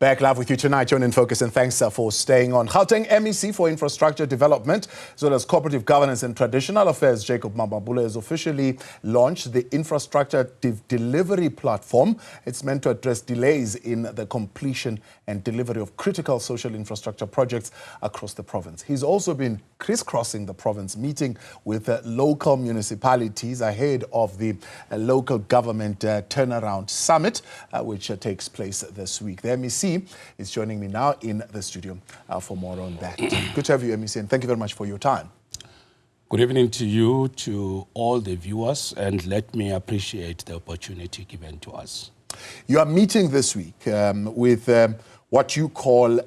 Back live with you tonight, you're in Focus, and thanks for staying on. Gauteng MEC for Infrastructure Development, as well as Cooperative Governance and Traditional Affairs, Jacob Mamabolo, has officially launched the Infrastructure Delivery Platform. It's meant to address delays in the completion and delivery of critical social infrastructure projects across the province. He's also been crisscrossing the province, meeting with local municipalities ahead of the local government turnaround summit, which takes place this week. The MEC is joining me now in the studio for more on that. Good to have you, MEC, and thank you very much for your time. Good evening to you, to all the viewers, and let me appreciate the opportunity given to us. You are meeting this week with what you call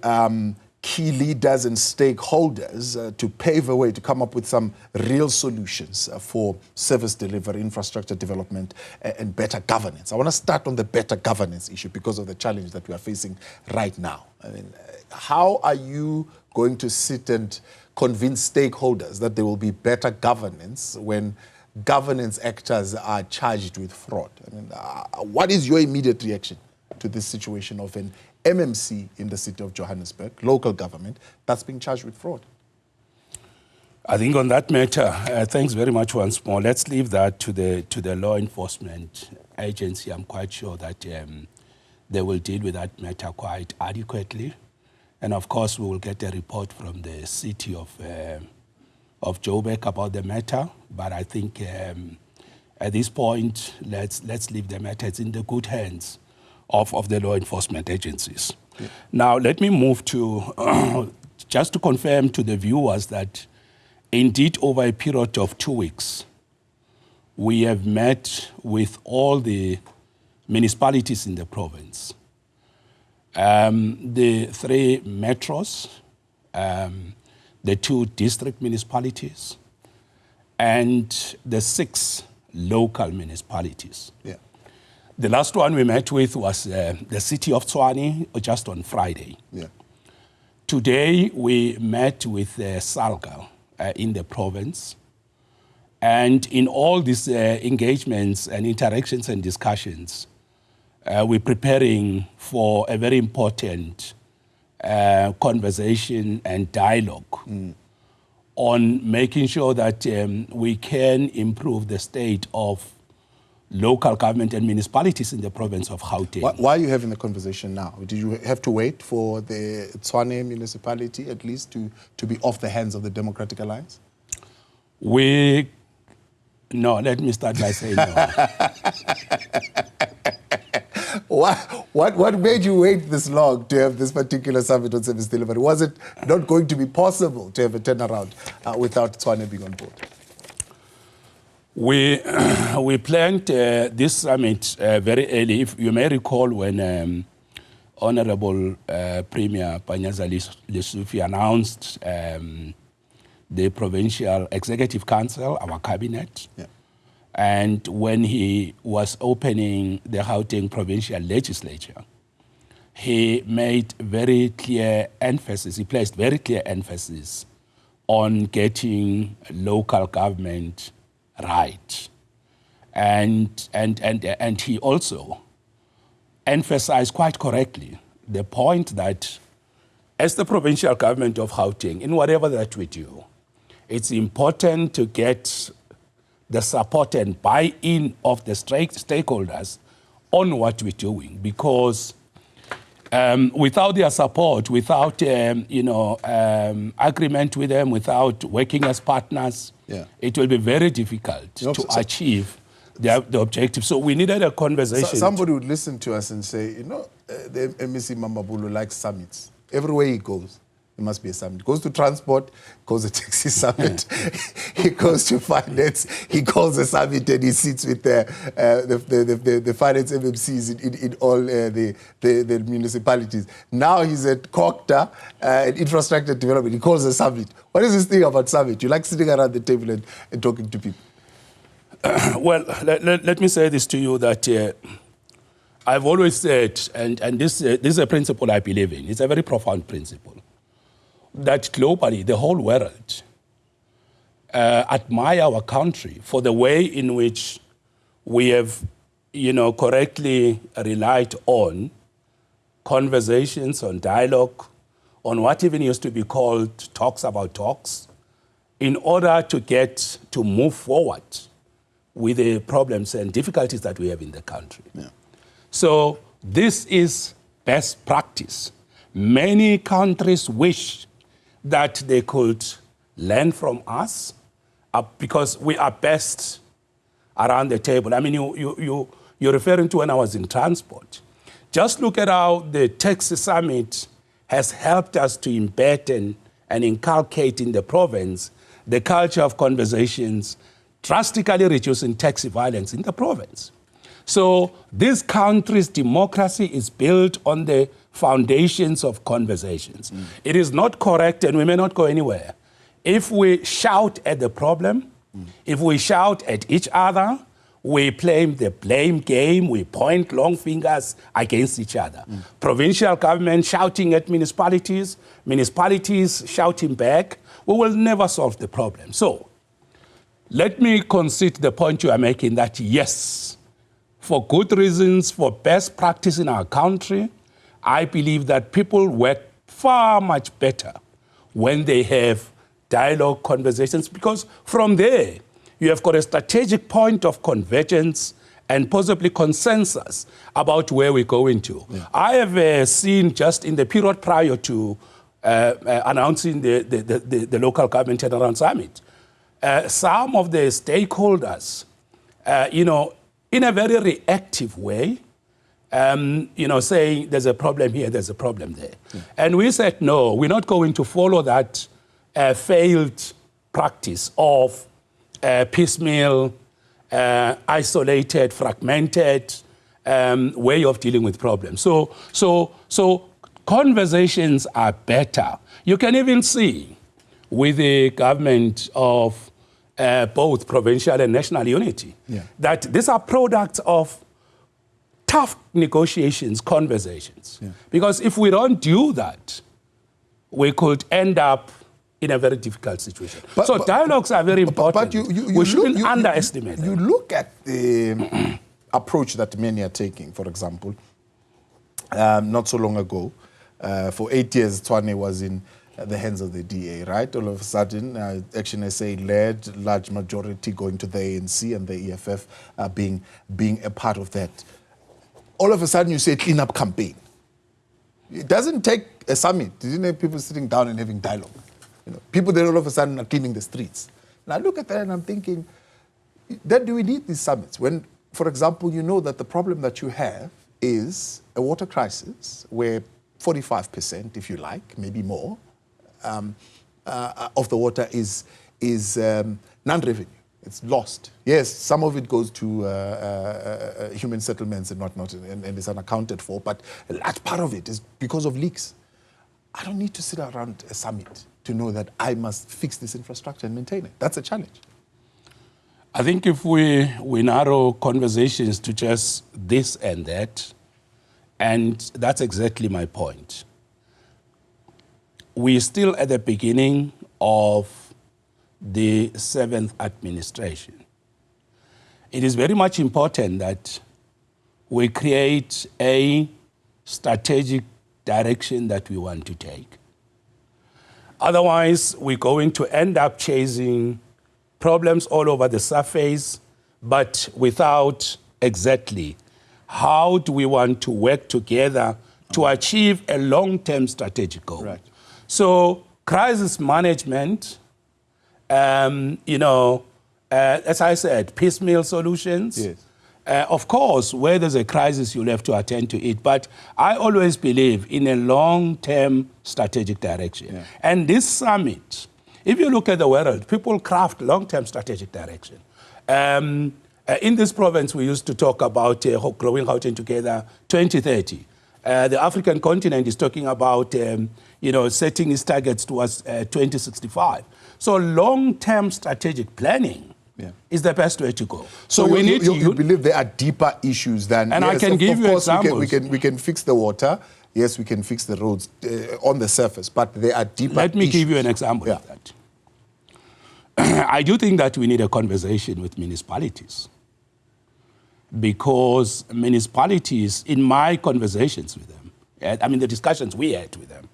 key leaders and stakeholders to pave a way to come up with some real solutions for service delivery, infrastructure development, and better governance. I want to start on the better governance issue because of the challenge that we are facing right now. I mean, how are you going to sit and convince stakeholders that there will be better governance when governance actors are charged with fraud? I mean, what is your immediate reaction to this situation of an MMC in the city of Johannesburg, local government, that's being charged with fraud? I think on that matter, thanks very much once more. Let's leave that to the law enforcement agency. I'm quite sure that they will deal with that matter quite adequately. And of course, we will get a report from the city of Joburg about the matter. But I think at this point, let's leave the matter. It's in the good hands of the law enforcement agencies. Yeah. Now, let me move to, just to confirm to the viewers that indeed over a period of 2 weeks, we have met with all the municipalities in the province. The 3 metros, the 2 district municipalities, and the 6 local municipalities. Yeah. The last one we met with was the city of Tshwane just on Friday. Yeah. Today we met with Salga in the province. And in all these engagements and interactions and discussions, we're preparing for a very important conversation and dialogue on making sure that we can improve the state of local government and municipalities in the province of Gauteng. Why are you having the conversation now? Did you have to wait for the Tshwane municipality at least to be off the hands of the Democratic Alliance? No, let me start by saying no. What made you wait this long to have this particular summit on service delivery? Was it not going to be possible to have a turnaround without Tshwane being on board? We planned this summit very early. If you may recall when Honorable Premier Panyaza Lesufi announced the Provincial Executive Council, our cabinet, yeah. And when he was opening the Gauteng Provincial Legislature, he made very clear emphasis, he placed very clear emphasis on getting local government right. And he also emphasized quite correctly the point that as the provincial government of Gauteng, in whatever that we do, it's important to get the support and buy-in of the stakeholders on what we're doing, because without their support, without agreement with them, without working as partners, yeah. It will be very difficult to achieve the objective. So we needed a conversation. Somebody would listen to us and say, the MEC Mamabolo likes summits. Everywhere he goes, there must be a summit. He goes to transport, goes to taxi summit. He goes to finance, he calls a summit, and he sits with the finance MMCs in all the municipalities. Now he's at COCTA, infrastructure development. He calls a summit. What is this thing about summit? You like sitting around the table and talking to people? Well, let me say this to you that I've always said, and this is a principle I believe in, it's a very profound principle, that globally, the whole world admire our country for the way in which we have, correctly relied on conversations, on dialogue, on what even used to be called talks about talks, in order to move forward with the problems and difficulties that we have in the country. Yeah. So this is best practice. Many countries wish that they could learn from us because we are best around the table. I mean, you're referring to when I was in transport. Just look at how the taxi summit has helped us to embed and inculcate in the province the culture of conversations, drastically reducing taxi violence in the province. So this country's democracy is built on the foundations of conversations. It is not correct, and we may not go anywhere, if we shout at the problem, if we shout at each other, we play the blame game, we point long fingers against each other. Provincial government shouting at municipalities, municipalities shouting back, we will never solve the problem. So let me concede the point you are making that yes, for good reasons, for best practice in our country, I believe that people work far much better when they have dialogue conversations, because from there, you have got a strategic point of convergence and possibly consensus about where we're going to. Yeah. I have seen just in the period prior to announcing the local government turnaround summit, some of the stakeholders, in a very reactive way, saying there's a problem here, there's a problem there. Yeah. And we said, no, we're not going to follow that failed practice of piecemeal, isolated, fragmented way of dealing with problems. So conversations are better. You can even see with the government of both provincial and national unity that these are products of tough negotiations, conversations. Yeah. Because if we don't do that, we could end up in a very difficult situation. So dialogues are very important. But we shouldn't underestimate them. You look at the approach that many are taking, for example, not so long ago, for 8 years, Tshwane was in the hands of the DA, right? All of a sudden, Action SA led, large majority going to the ANC and the EFF being a part of that. All of a sudden, you say clean-up campaign. It doesn't take a summit. You didn't have people sitting down and having dialogue. People then all of a sudden are cleaning the streets. And I look at that and I'm thinking, then do we need these summits? When, for example, you know that the problem that you have is a water crisis where 45%, if you like, maybe more, of the water is non-revenue. It's lost. Yes, some of it goes to human settlements and whatnot, and is unaccounted for, but a large part of it is because of leaks. I don't need to sit around a summit to know that I must fix this infrastructure and maintain it. That's a challenge. I think if we narrow conversations to just this and that, and that's exactly my point. We're still at the beginning of the 7th administration. It is very much important that we create a strategic direction that we want to take. Otherwise, we're going to end up chasing problems all over the surface, but without exactly how do we want to work together to achieve a long-term strategic goal. Right. So crisis management, as I said, piecemeal solutions. Yes. Of course, where there's a crisis, you'll have to attend to it. But I always believe in a long-term strategic direction. Yeah. And this summit, if you look at the world, people craft long-term strategic direction. In this province, we used to talk about growing Gauteng together 2030. The African continent is talking about setting its targets towards 2065. So long-term strategic planning is the best way to go. So we need you believe there are deeper issues than... And yes, I can give you examples. We can fix the water. Yes, we can fix the roads on the surface, but there are deeper Let me give you an example of that. I do think that we need a conversation with municipalities, because municipalities, in my conversations with them, I mean, the discussions we had with them,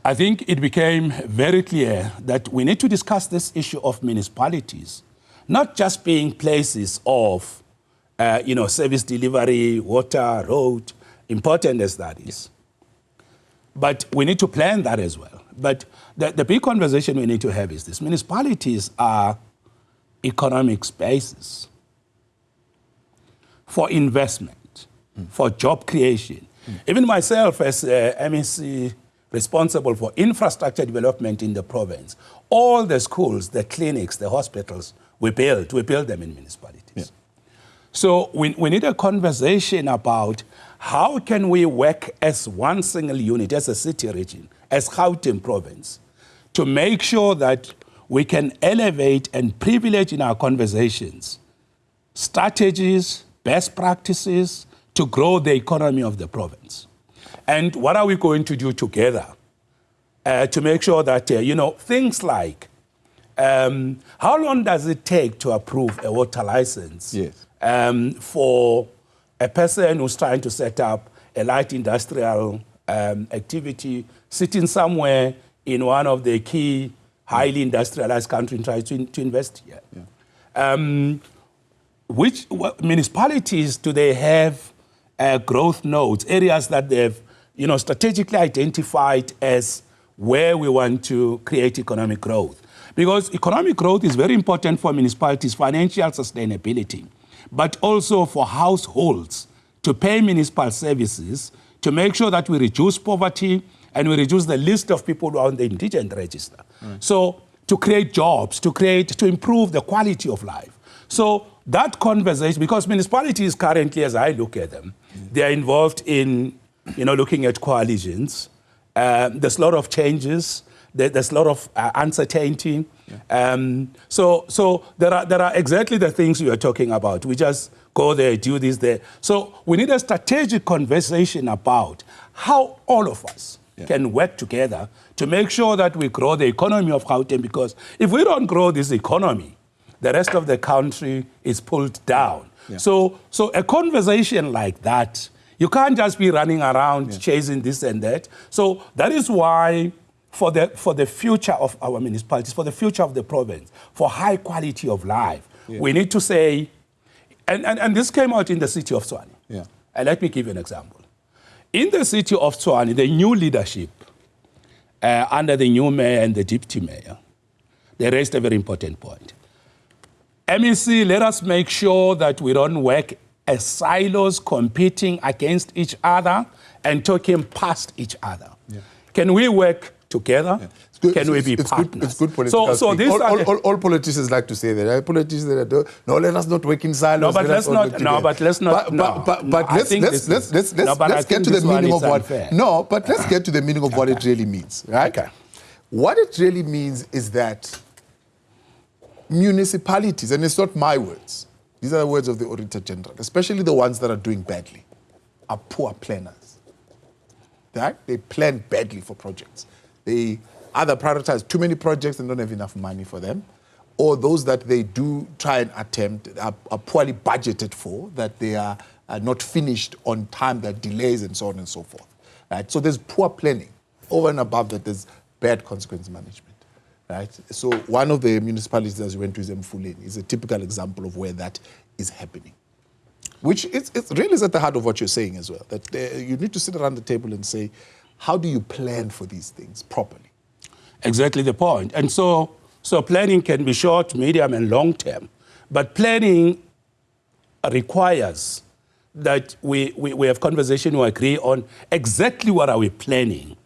I think it became very clear that we need to discuss this issue of municipalities, not just being places of, service delivery, water, road, important as that is. But we need to plan that as well. But the big conversation we need to have is this. Municipalities are economic spaces for investment, for job creation. Even myself as MEC responsible for infrastructure development in the province, all the schools, the clinics, the hospitals, we build them in municipalities. Yeah. So we need a conversation about how can we work as one single unit, as a city region, as Gauteng province, to make sure that we can elevate and privilege in our conversations strategies, best practices to grow the economy of the province. And what are we going to do together to make sure that, things like how long does it take to approve a water license? Yes. For a person who's trying to set up a light industrial activity, sitting somewhere in one of the key highly industrialized countries and trying to invest here. Yeah. What municipalities do they have growth nodes, areas that they've strategically identified as where we want to create economic growth? Because economic growth is very important for municipalities' financial sustainability, but also for households to pay municipal services to make sure that we reduce poverty and we reduce the list of people who are on the indigent register. So to create jobs, to improve the quality of life. So that conversation, because municipalities currently, as I look at them, they are involved in, looking at coalitions. There's a lot of changes. There's a lot of uncertainty. Yeah. So there are exactly the things you are talking about. We just go there, do this there. So we need a strategic conversation about how all of us can work together to make sure that we grow the economy of Gauteng, because if we don't grow this economy, the rest of the country is pulled down. Yeah. So a conversation like that, you can't just be running around chasing this and that. So that is why for the future of our municipalities, for the future of the province, for high quality of life, we need to say, and this came out in the city of Tshwane. Yeah. And let me give you an example. In the city of Tshwane, the new leadership, under the new mayor and the deputy mayor, they raised a very important point. MEC, let us make sure that we don't work as silos competing against each other and talking past each other. Yeah. Can we work together? Yeah. Can we be partners? It's good political speak. All politicians like to say that. Politicians that no, let us not work in silos. But let's get to the meaning of what. No, but let's get to the meaning of what it really means, right? Okay. What it really means is that municipalities, and it's not my words, these are the words of the Auditor General, especially the ones that are doing badly, are poor planners. Right? They plan badly for projects. They either prioritize too many projects and don't have enough money for them, or those that they do try and attempt are poorly budgeted for, that they are not finished on time, that delays and so on and so forth. Right? So there's poor planning. Over and above that, there's bad consequence management. Right? So one of the municipalities that we went to is Mfuleni is a typical example of where that is happening. Which it really is at the heart of what you're saying as well, that you need to sit around the table and say, how do you plan for these things properly? Exactly the point. And so planning can be short, medium, and long term. But planning requires that we have conversation, we agree on exactly what are we planning,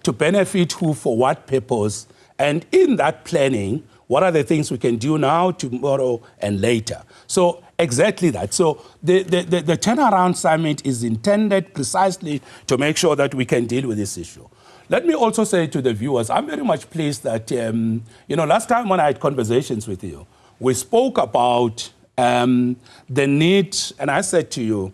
to benefit who, for what purpose, and in that planning, what are the things we can do now, tomorrow, and later? So exactly that. So the turnaround summit is intended precisely to make sure that we can deal with this issue. Let me also say to the viewers, I'm very much pleased that, last time when I had conversations with you, we spoke about the need, and I said to you,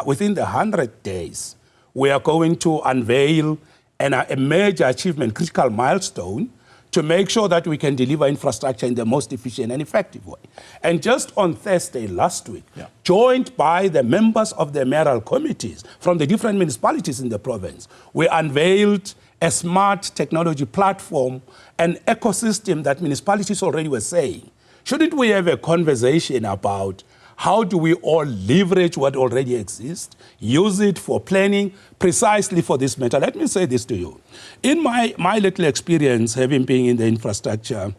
within the 100 days, we are going to unveil a major achievement, critical milestone, to make sure that we can deliver infrastructure in the most efficient and effective way. And just on Thursday last week, joined by the members of the mayoral committees from the different municipalities in the province, we unveiled a smart technology platform, an ecosystem that municipalities already were saying, shouldn't we have a conversation about how do we all leverage what already exists, use it for planning precisely for this matter? Let me say this to you. In my little experience, having been in the infrastructure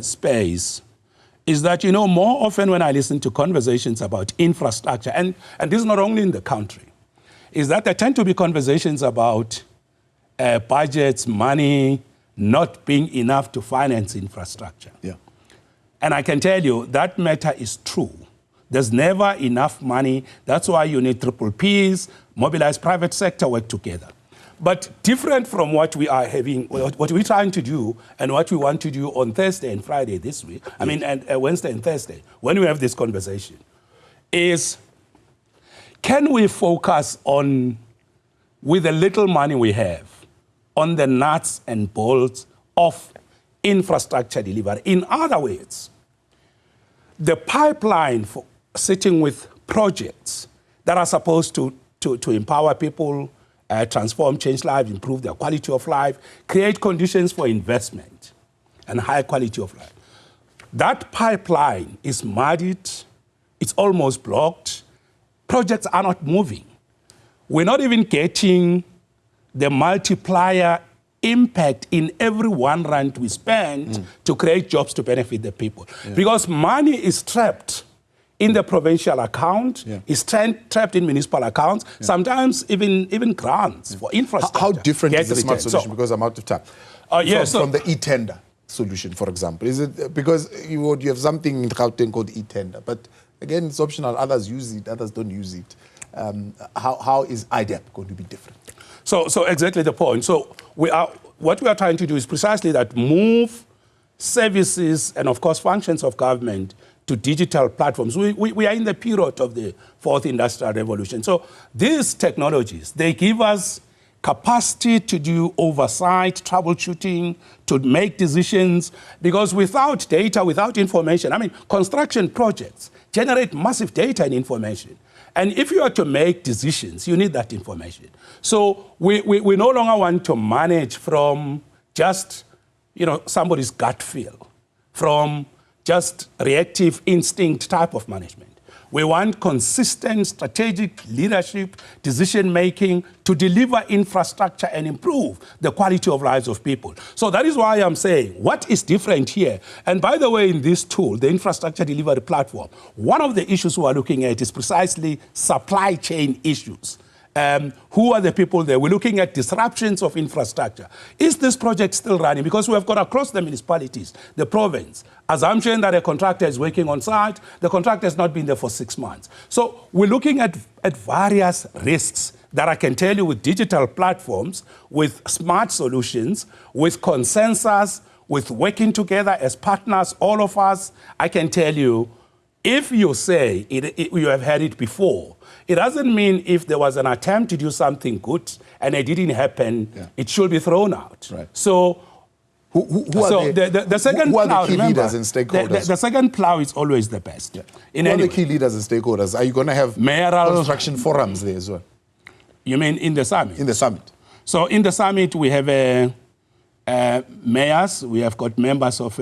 space, is that, you know, more often when I listen to conversations about infrastructure, and this is not only in the country, is that there tend to be conversations about budgets, money, not being enough to finance infrastructure. Yeah. And I can tell you that matter is true. There's never enough money. That's why you need triple Ps, mobilize private sector, work together. But different from what we are having, what we're trying to do and what we want to do on Thursday and Friday this week, I mean, and Wednesday and Thursday, when we have this conversation, is can we focus on, with the little money we have, on the nuts and bolts of infrastructure delivery? In other words, the pipeline for sitting with projects that are supposed to empower people, transform, change lives, improve their quality of life, create conditions for investment and high quality of life. That pipeline is muddied, it's almost blocked, projects are not moving. We're not even getting the multiplier impact in every R1 we spend to create jobs to benefit the people. Because money is trapped in the provincial account, is trapped in municipal accounts, sometimes even grants for infrastructure. How different is the smart solution? Because I'm out of time. From the e-tender solution, for example. Is it because you have something in Gauteng called e-tender, but again, it's optional. Others use it, others don't use it. How is IDEP going to be different? So exactly the point. So what we are trying to do is precisely that: move services and, of course, functions of government to digital platforms. We are in the period of the fourth industrial revolution. So these technologies, they give us capacity to do oversight, troubleshooting, to make decisions, because without data, without information, I mean, construction projects generate massive data and information. And if you are to make decisions, you need that information. So we no longer want to manage from just, you know, somebody's gut feel, from just reactive instinct type of management. We want consistent strategic leadership, decision-making to deliver infrastructure and improve the quality of lives of people. So that is why I'm saying, what is different here? And by the way, in this tool, the infrastructure delivery platform, one of the issues we are looking at is precisely supply chain issues. Who are the people there? We're looking at disruptions of infrastructure. Is this project still running? Because we have got across the municipalities, the province, assumption that a contractor is working on site, the contractor has not been there for 6 months. So we're looking at various risks that I can tell you with digital platforms, with smart solutions, with consensus, with working together as partners, all of us. I can tell you, if you say you have had it before, it doesn't mean if there was an attempt to do something good and it didn't happen, it should be thrown out. Right. So who are the second who are plow, the key remember, leaders and stakeholders? The second plow is always the best. Yeah. Who are the key leaders and stakeholders? Are you going to have construction forums there as well? You mean in the summit? In the summit. So in the summit, we have mayors, we have got members of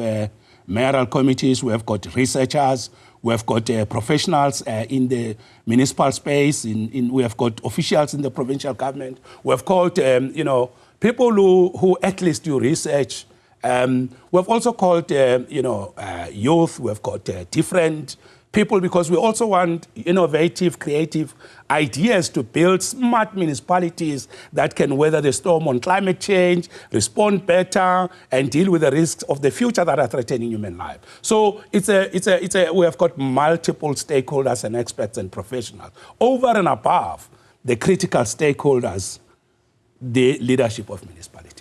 mayoral committees, we have got researchers, we have got professionals in the municipal space, we have got officials in the provincial government. We have called, people who at least do research. We have also called, youth. We have got different people, because we also want innovative, creative ideas to build smart municipalities that can weather the storm on climate change, respond better, and deal with the risks of the future that are threatening human life. So we have got multiple stakeholders and experts and professionals. Over and above the critical stakeholders, the leadership of municipalities.